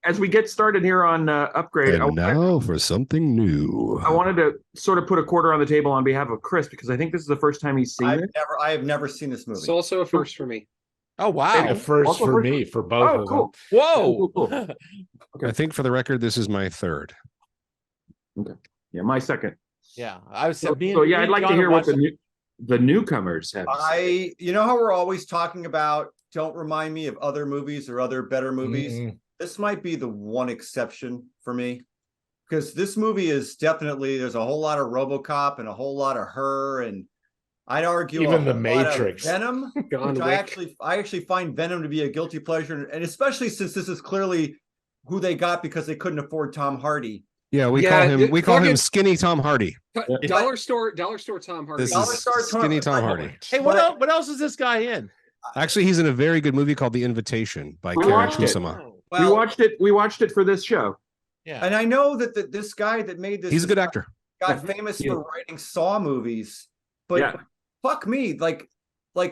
as we get started here on Upgrade, And now for something new. I wanted to sort of put a quarter on the table on behalf of Chris because I think this is the first time he's seen it. I have never seen this movie. It's also a first for me. Oh wow! A first Also for first me for both Oh, of cool. them. Whoa! Cool. I think for the record, this is my third. Okay. Yeah, my second. Yeah, I was. So yeah, I'd like to hear what the newcomers have. You know how we're always talking about don't remind me of other movies or other better movies. This might be the one exception for me, because this movie is definitely, there's a whole lot of RoboCop and a whole lot of Her, and I'd argue Even The a lot of Matrix. Venom. Which I actually find Venom to be a guilty pleasure, and especially since this is clearly who they got because they couldn't afford Tom Hardy. Yeah, we call him Skinny Tom Hardy. Dollar store Tom Hardy. This is Skinny Tom Hardy. Hey, what else is this guy in? Actually, he's in a very good movie called The Invitation by Karen Kusama. Well, We watched it for this show. Yeah, and I know that this guy that made this, He's a good actor. got famous for writing Saw movies, but fuck me, like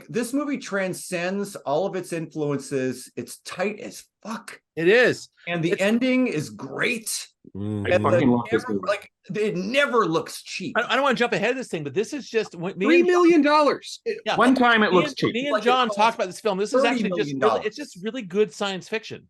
this movie transcends all of its influences. It's tight as fuck. it is. And the ending is great. I fucking love this movie. Like, it never looks cheap. I don't want to jump ahead of this thing, but this is just $3 million. Yeah, One time it looks cheap. Me and John talked about this film. This is actually just it's just really good science fiction.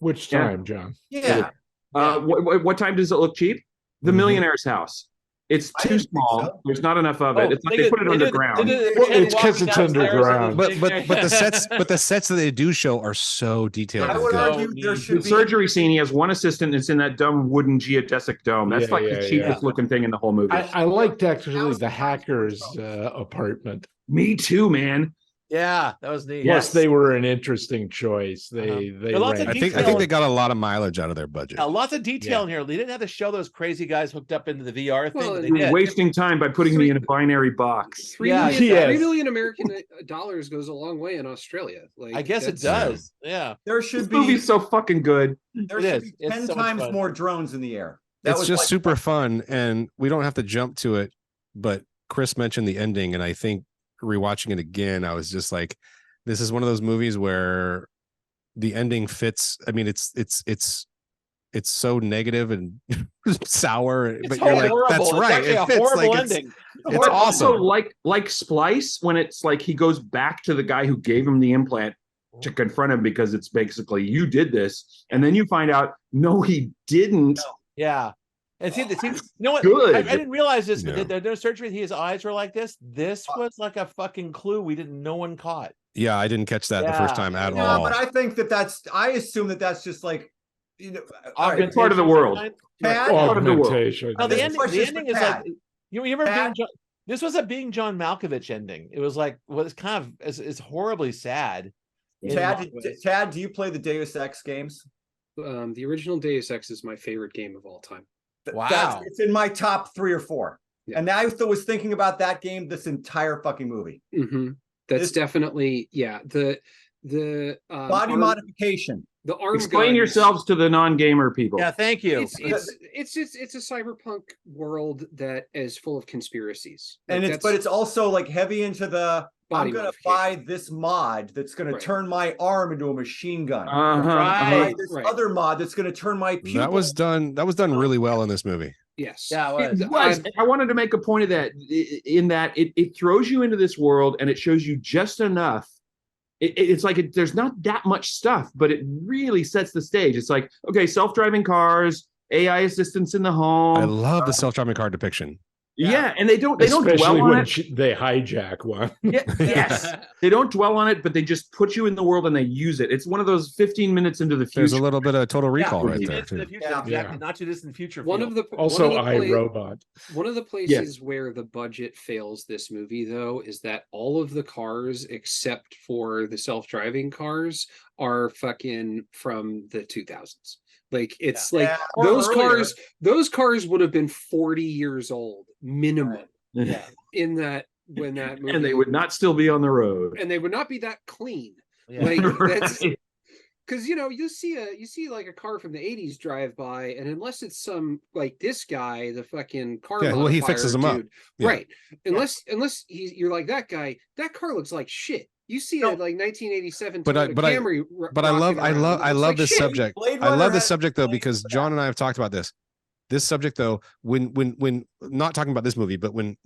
Which time, John? Yeah. What time does it look cheap? The Millionaire's House. It's too small. So. There's not enough of it. It's like they put it underground. It's because it's underground. But the sets that they do show are so detailed. I would argue there should the surgery scene. He has one assistant that's in that dumb wooden geodesic dome. That's the cheapest looking thing in the whole movie. I liked actually the hacker's apartment. Me too, man. Yeah, that was neat. Yes, they were an interesting choice. They I think they got a lot of mileage out of their budget. Lots of detail in here. They didn't have to show those crazy guys hooked up into the VR thing. You're wasting time by putting me in a binary box. $3 million American dollars goes a long way in Australia. Like, I guess it does. Yeah. There should this be movie's so fucking good. There should be 10 times more drones in the air. It's just super fun, and we don't have to jump to it. But Chris mentioned the ending, and I think rewatching it again, I was just like, this is one of those movies where the ending fits. I mean, it's so negative and sour, but you're like, that's right. It's actually a horrible ending. It's awesome. Also, like Splice, when it's like he goes back to the guy who gave him the implant to confront him because it's basically, you did this, and then you find out no, he didn't. Yeah. And see, you know what? Good. I didn't realize this, but the surgery, his eyes were like this. This was like a fucking clue no one caught. Yeah, I didn't catch that the first time at all. But I think I assume that's just It's like, part of the world. Part of the world. No, the ending is like, you ever this was a Being John Malkovich ending. It was like, it's kind of, it's horribly sad. Tad, do you play the Deus Ex games? The original Deus Ex is my favorite game of all time. Wow. It's in my top 3 or 4. Yeah. And I was thinking about that game this entire fucking movie. That's definitely the body modification. The arm. Explain yourselves to the non-gamer people. Yeah, thank you. It's a cyberpunk world that is full of conspiracies, and it's also like heavy into the. I'm going to buy this mod that's going to turn my arm into a machine gun. This other mod that's going to turn my pupil. That was done really well in this movie. Yes. Yeah, it was. I wanted to make a point of that, in that it throws you into this world and it shows you just enough. It's like there's not that much stuff, but it really sets the stage. It's like, okay, self-driving cars, AI assistants in the home. I love the self-driving car depiction. Yeah, and they don't dwell on it. They hijack one. Yes, they don't dwell on it, but they just put you in the world and they use it. It's one of those 15 minutes into the future. There's a little bit of Total Recall right there too. Exactly, not too distant future. Also iRobot. One of the places where the budget fails this movie, though, is that all of the cars except for the self-driving cars are fucking from the 2000s. Like it's those cars would have been 40 years old minimum in that when that movie, and they would not still be on the road, and they would not be that clean. Like that's because you see like a car from the 80s drive by, and unless it's some like this guy, the fucking car he fixes them up, right? Unless you're like that guy, that car looks like shit. You see it like 1987 But Camry. I love this shit. subject. Blade I Runner love this has subject though plenty because of John and I have talked about this. This subject though, when not talking about this movie, but when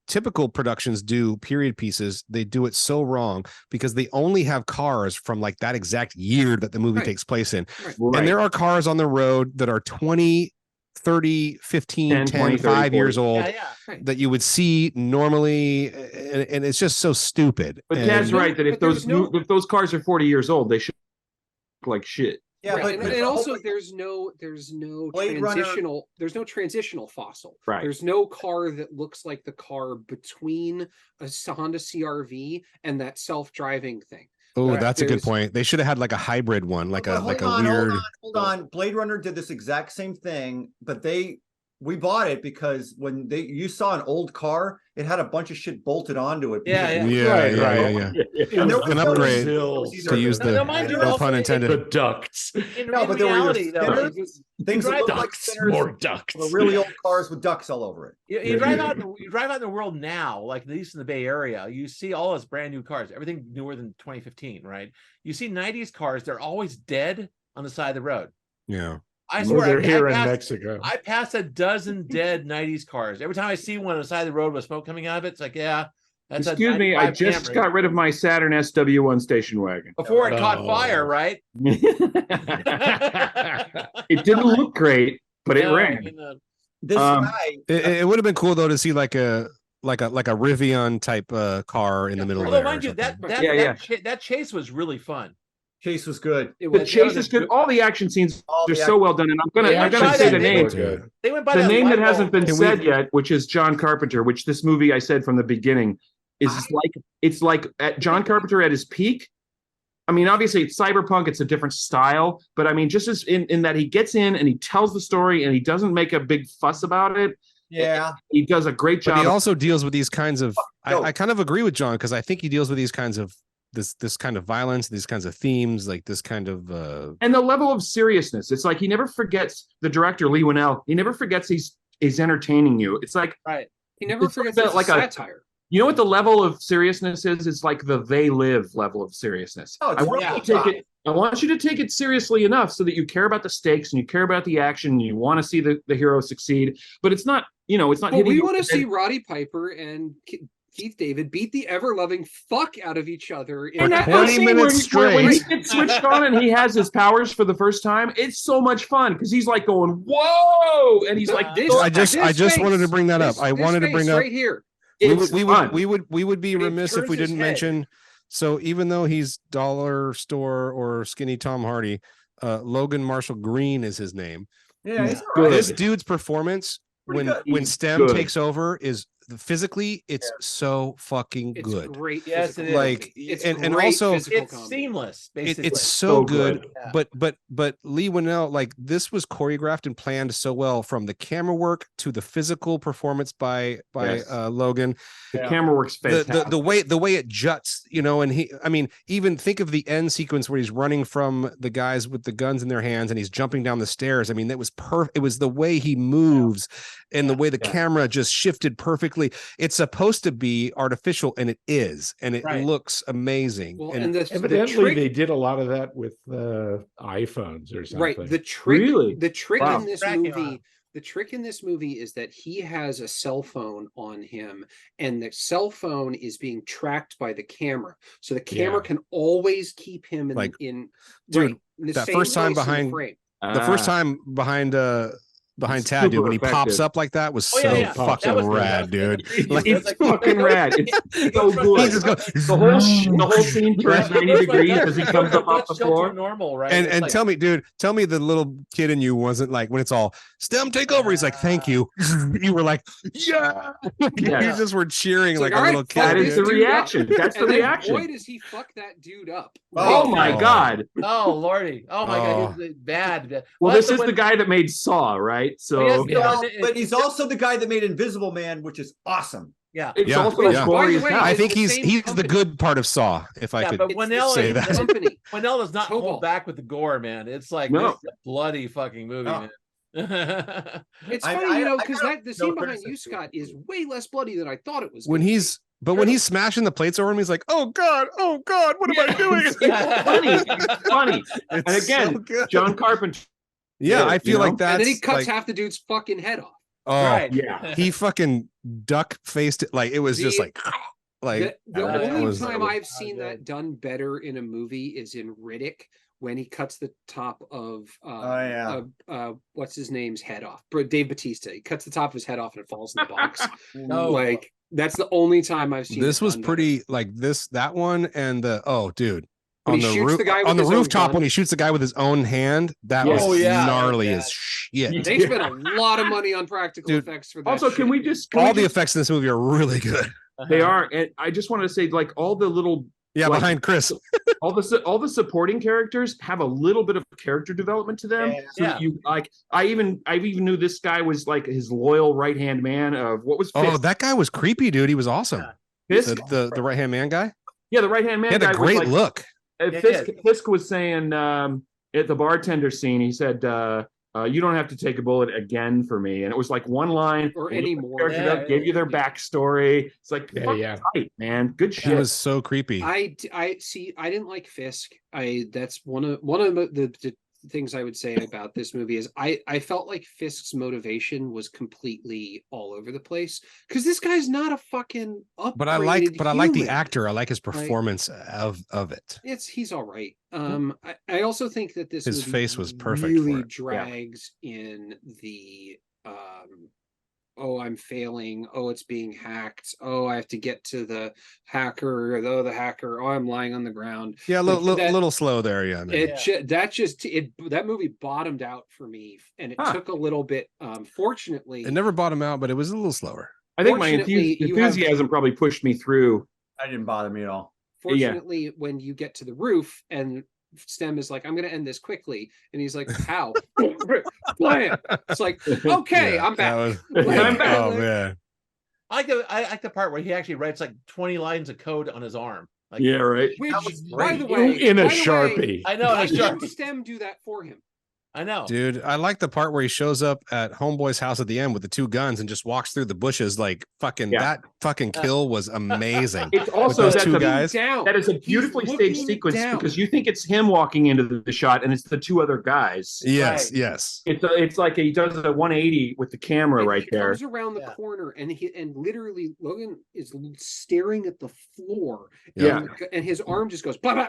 typical productions do period pieces, they do it so wrong because they only have cars from like that exact year that the movie Right. takes place in. Right. And there are cars on the road that are 20, 30, 15, 10, 5 years old that you would see normally, and it's just so stupid. But And Dad's right that if there's if those cars are 40 years old, they should look like shit. Yeah, Right. but and also there's no Blade transitional fossil. Right. There's no car that looks like the car between a Honda CRV and that self-driving thing. oh, that's a good point. They should have had like a hybrid one, like a weird. Hold on. Blade Runner did this exact same thing, but we bought it because when you saw an old car, it had a bunch of shit bolted onto it. Yeah. And there was an upgrade to to use the no pun intended. The ducts. In but there were reality, though, things that look like Ducts, spinners more ducts. were really old cars with ducts all over it. you drive out in the world now, like at least in the Bay Area, you see all those brand new cars, everything newer than 2015, right? You see 90s cars, they're always dead on the side of the road. Yeah. I Well, swear, they're here in passed, Mexico. I passed a dozen dead 90s cars. Every time I see one on the side of the road with smoke coming out of it, it's like, yeah, that's Excuse me, I just got rid of my Saturn SW1 station wagon. before it caught fire, right? It didn't look great, but it No, ran. This guy, It would have been cool though to see like a Rivian type car in the middle Although, there. mind you, that chase was really fun. Chase was good. It The was chase is good. All the action scenes are so well done, and I'm gonna say the name. They went by The that name that light hasn't bulb. been said yet, which is John Carpenter, which this movie I said from the beginning is it's like at John Carpenter at his peak. I mean, obviously it's cyberpunk, it's a different style, but I mean, just as in that he gets in and he tells the story and he doesn't make a big fuss about it. Yeah, he does a great job. But he also deals with these kinds of. I kind of agree with John because I think he deals with these kinds of this kind of violence, these kinds of themes, like this kind of and the level of seriousness. It's like he never forgets, the director Leigh Whannell, he never forgets he's entertaining you. It's like right. He never forgets it's like a satire. You know what the level of seriousness is? It's like the They Live level of seriousness. Oh, I want you to take it seriously enough so that you care about the stakes and you care about the action and you want to see the hero succeed. But it's not, it's not. Well, we want to see Roddy Piper and Keith David beat the ever-loving fuck out of each other in 20 minutes straight. When he gets switched on and he has his powers for the first time, it's so much fun because he's like going, whoa, and he's like this. I just wanted to bring that up. I wanted to bring up right here. We would be remiss if we didn't mention. So even though he's dollar store or skinny Tom Hardy, Logan Marshall Green is his name. Yeah, he's this dude's performance when STEM takes over is physically so fucking good. It's great. Yes, it is. Like it's and also it's seamless. Basically, it's so good. Yeah. But Leigh Whannell, like this was choreographed and planned so well from the camera work to the physical performance by Logan. The camera works fantastic. The way it juts, and even think of the end sequence where he's running from the guys with the guns in their hands and he's jumping down the stairs. I mean, that was perfect. It was the way he moves and the way the camera just shifted perfectly. It's supposed to be artificial, and it is, and it looks amazing. Well, and evidently, they did a lot of that with iPhones or something. Right. The trick in this movie. On. The trick in this movie is that he has a cell phone on him, and the cell phone is being tracked by the camera, so the camera can always keep him in that first time behind the first time behind Tad, dude, when he pops up like that was fucking rad, dude. It's fucking rad. It's so good. He just goes, the whole scene turns 90 degrees as he comes up off the floor. Normal, right? And tell me, dude, the little kid in you wasn't like when it's all STEM take over. He's like, thank you. You were like, yeah. You just were cheering like a little kid. That is the reaction. That's the reaction. Boy, does he fuck that dude up. Oh my God. Oh Lordy. Oh my God. He's bad. Well, this is the guy that made Saw, right? So, but he's also the guy that made Invisible Man, which is awesome. Yeah, it's also glorious. I think he's the good part of Saw, if I could say that. Whannell does not hold back with the gore, man. It's like this is a bloody fucking movie, man. It's funny, because the scene behind you, Scott, is way less bloody than I thought it was. When he's But when he's smashing the plates over him, he's like, "Oh God, what am I doing?" It's funny. It's And again, so good. John Carpenter. Yeah, I feel like that's and then he cuts like, half the dude's fucking head off. oh, Right. Yeah. he fucking duck faced it. Like it was just like The that only was- time I've seen good. that done better in a movie is in Riddick when he cuts the top of what's his name's head off. Dave Bautista. He cuts the top of his head off and it falls in the box. No. Like that's the only time I've seen this it was done pretty like that one and the dude. When On he the shoots roof, the guy with on the his own rooftop gun. when he shoots the guy with his own hand, that Yes. was Oh, yeah, gnarly yeah. as shit. better. They spent a lot of money on practical Dude, effects for that. Also, shit. can we just All the effects in this movie are really good. They are, and I just wanted to say, like all the little, Yeah, like, behind Chris. all the supporting characters have a little bit of character development to them. Yeah. So that you like, I even knew this guy was like his loyal right hand man of what was Fisk. Oh, that guy was creepy, dude. He was awesome. Fisk? The right hand man guy. Yeah, the right hand man He had guy a great was like, look. Fisk was saying at the bartender scene, he said, "You don't have to take a bullet again for me," and it was like one line Or and any the more. character Yeah, gave you their backstory. It's like, Yeah, fuck yeah. tight, man, good He shit. was so creepy. I see. I didn't like Fisk. That's one of the things I would say about this movie is I felt like Fisk's motivation was completely all over the place because this guy's not a fucking upgraded But I like the human. actor. I like his performance of it. He's all right. I also think that this His movie face was perfect really for it. drags in the oh, I'm failing. Oh, it's being hacked. Oh, I have to get to the hacker. Oh, the hacker. Oh, I'm lying on the ground. Yeah, a Like, little slow there. Yeah, maybe. That movie bottomed out for me, and it Huh. took a little bit. Fortunately, It never bottomed out, but it was a little slower. I think my Fortunately, you have- enthusiasm probably pushed me through. That didn't bother me at all. fortunately, when you get to the roof and Stem is like, I'm going to end this quickly, and he's like, how? Blam. It's like, okay, Yeah, I'm back. that was- I'm back. Oh man. I like the part where he actually writes like 20 lines of code on his arm. Like, Yeah, right. Which, That was by the great. way, In a by the way, Sharpie. I know. why That's sharp. didn't Stem do that for him? I know. Dude, I like the part where he shows up at Homeboy's house at the end with the two guns and just walks through the bushes like fucking Yeah. that fucking kill was amazing. It's also those that's two a, guys. Down. that is a He's beautifully looking staged sequence down. because you think it's him walking into the shot and it's the two other guys. Yes, Right. yes. It's like he does a 180 with the camera And right he there. comes around the Yeah. corner and literally Logan is staring at the floor. Yeah. And his arm just goes blah blah.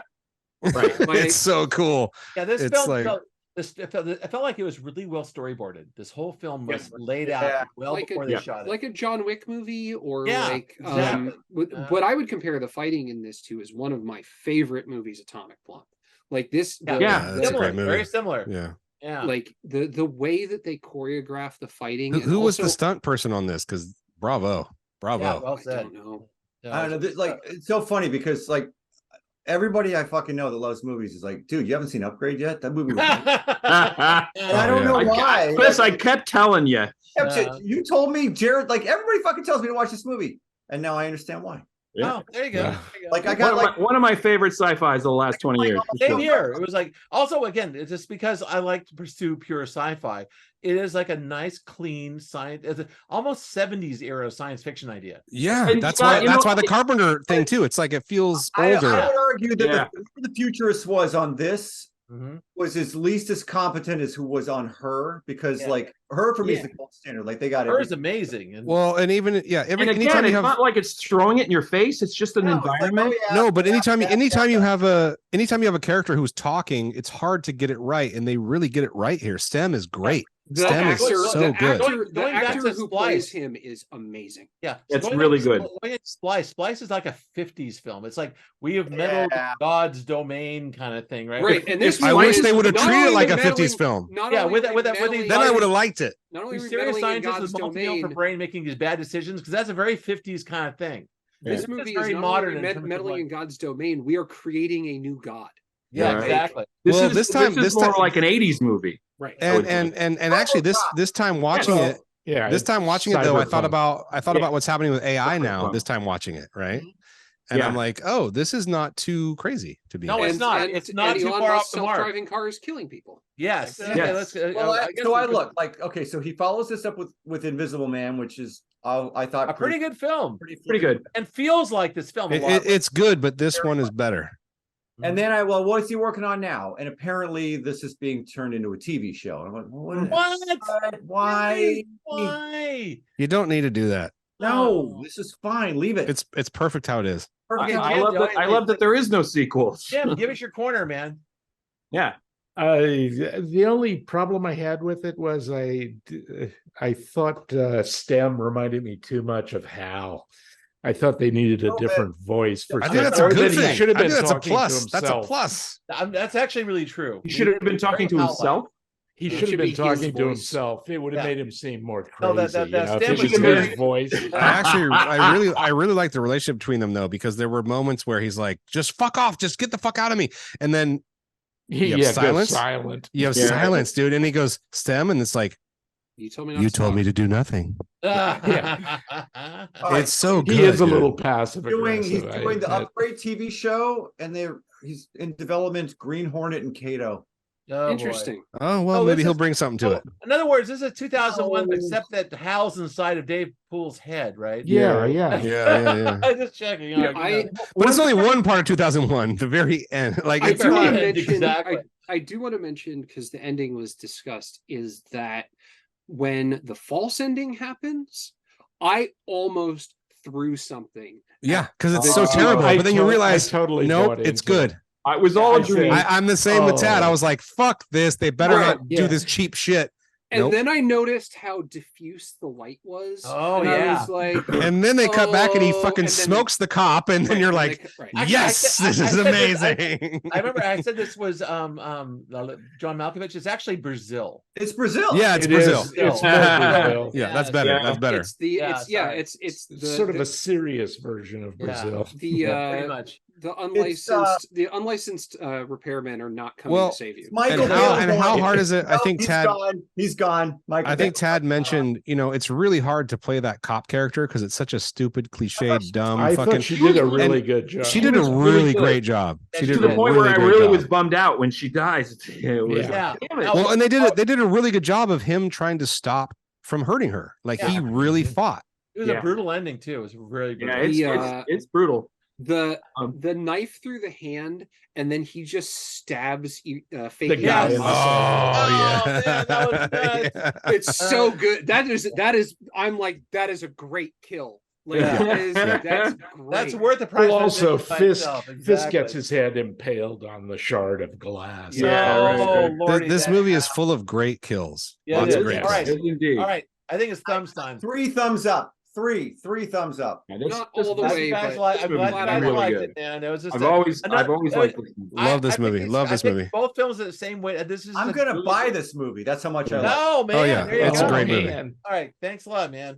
Right. Like, It's so cool. Yeah, this It's film like- it felt like it was really well storyboarded. This whole film was laid Yeah. out well Like before a- they yeah. shot it. like a John Wick movie, or Yeah, like exactly. what I would compare the fighting in this to is one of my favorite movies, Atomic Blonde. Like this, Yeah. Yeah, that's a similar, great movie. very similar. Yeah. Yeah. like the way that they choreograph the fighting. and Who was the also- stunt person on this? Because bravo. Yeah, well I said. don't know. I don't know. Like, it's so funny because like everybody I fucking know that loves movies is like, dude, you haven't seen Upgrade yet? That movie was. I, And I don't know yeah. why. Chris, I kept telling you. You told me, Jared. Like everybody fucking tells me to watch this movie, and now I understand why. Oh, there you go. Yeah. There you go. Like I got like One of my favorite sci-fis of the last 20 years. Same here. It was like also again, it's just because I like to pursue pure sci-fi. It is like a nice, clean science, it's almost 70s era science fiction idea. Yeah, And that's you why know, that's why the Carpenter thing too. It's like it feels older. I would argue that Yeah. the futurist was on this Mhm. was at least as competent as who was on Her, because Yeah. like Her for me is Yeah. the gold standard. Like they got Her is everything. amazing. And Well, and even And anytime again, you it's have not like it's throwing it in your face. It's just an No, it's like, environment. oh, yeah, no, but yeah, anytime yeah, you have a character who's talking, it's hard to get it right, and they really get it right here. STEM is great. The STEM is actor, so the good. actor, the Going back actor to who Splice. plays him is amazing. yeah, It's going really back- good. going into Splice is like a 50s film. It's like we have meddled Yeah. with God's domain kind of thing, right? Right, and this I movie wish is they would have not treated it only like a meddling- 50s film. Not Yeah, only with are that- we with the- meddling- Then I would have liked it. not only are These we serious meddling in scientists God's with multi domain. for brain making these bad decisions because that's a very 50s kind of thing. This It's movie is very not modern only in terms of, meddling like- in God's domain. We are creating a new God. Yeah, Right. exactly. Well, This is more like an 80s movie. Right. And actually this time watching it, Yeah. this time watching it though, I thought cyberpunk. about what's happening with AI now. Cyberpunk. This time watching it, right? And Yeah. I'm like, oh, this is not too crazy to be. No, honest. it's not. It's not and too Elon far Musk's off the mark. self-driving cars killing people. Yes. Like, Okay, yes. let's, Well, I guess so we I could- look like okay, so he follows this up with Invisible Man, which is I thought A pretty good film, Pretty good. and feels like this film a lot. It's good, but this one is better. And then what's he working on now? And apparently this is being turned into a TV show. And I'm like, What? Why? Why? You don't need to do that. No, this is fine. Leave it. It's perfect how it is. Perfect. Okay, I Jim, love that there is no sequels. Jim, give us your corner, man. Yeah. The only problem I had with it was I thought Stem reminded me too much of Hal. I thought they needed a different voice for. I think that's a good thing. He should have I been think that's a talking to plus. himself. That's a plus. That's actually really true. He should have been talking to himself. He It should have should been be his talking to voice. himself. It would have Yeah. made him seem more crazy. No, that you know, Stem if it was was very- his voice. I really like the relationship between them though, because there were moments where he's like, "Just fuck off, just get the fuck out of me," and then He have goes silence? silent. you have Yeah. silence, dude, and he goes Stem, and it's like, You told me not "You to told talk. me to do nothing." Yeah. All right. It's so good. He is a dude. little passive He's aggressive. doing the Upgrade TV show, and he's in development. Green Hornet and Kato. Oh, boy. Interesting. Oh well, Oh, maybe this he'll is- bring something to So, it. in other words, this is 2001, No. except that Hal's inside of Dave Poole's head, right? Yeah. Yeah. I'm just checking. Yeah, But it's only one part of 2001, the very end. Like I it's do want not. to mention. Exactly. I do want to mention because the ending was discussed. Is that when the false ending happens, I almost threw something. Yeah, because it's so Oh, terrible. I But then you tot- I realize, totally nope, bought it's into it. good. It was all a I said- dream. I'm the same with Tad. I was like, fuck this. They better Right, not do yeah. this cheap shit. And Nope. then I noticed how diffuse the light was. Oh, and I yeah. was like, And then they cut back and he Oh, fucking and then smokes the cop, and then right, you're and like, right. Actually, yes, I this is said this- amazing. I remember I said this was John Malkovich. It's actually Brazil. It's Brazil. Yeah, it's It Brazil. is- It's more Brazil. Yeah, that's Yes. better. Yeah. That's better. It's the Yeah, it's yeah sorry. it's It's the sort of the, a serious version of Yeah. Brazil. the Pretty much. the unlicensed repairmen are not coming Well, to save you. Michael And how, Bale and how going- hard is it? I No, think he's Tad. gone. He's gone. Michael I think Bale. Tad mentioned, it's really hard to play that cop character because it's such a stupid, cliche, dumb, I fucking. thought she did a and really good job. She did a was really really good. great job. Yeah, She she did To a the point really where I great really job. was bummed out when she dies. It was Yeah. like, damn it. Well, and they did a really good job of him trying to stop from hurting her. Like he Yeah. really fought. It was Yeah. a brutal ending too. It was really brutal. yeah, it's brutal. The Um, the knife through the hand, and then he just stabs fake The guy Yaz. in the Oh, yeah. man, that was nuts. Yeah. It's so good. That is. I'm like, that is a great kill. Like Yeah. that's great. That's worth the price. Well, of also, admission by Fisk, itself. Fisk Exactly. gets his head impaled on the shard of glass. Yeah, Oh, right. Lordy, This that- movie is full of great kills. Yeah, Lots it of is. great All right. kills. Yes, indeed. All right. I think it's thumbs time. 3 thumbs up. Three thumbs up. Yeah, Not all the Glad way, you guys but like- I'm this glad you movie's guys really liked good. it, man. It was just I've a- always another- liked this movie. Love this I think movie. these- Love I this think movie. Both films are the same way. This is I'm a gonna really buy good- this movie. That's how much I like. No, man. Oh, yeah. There you It's a go. great movie. Man. All right. Thanks a lot, man.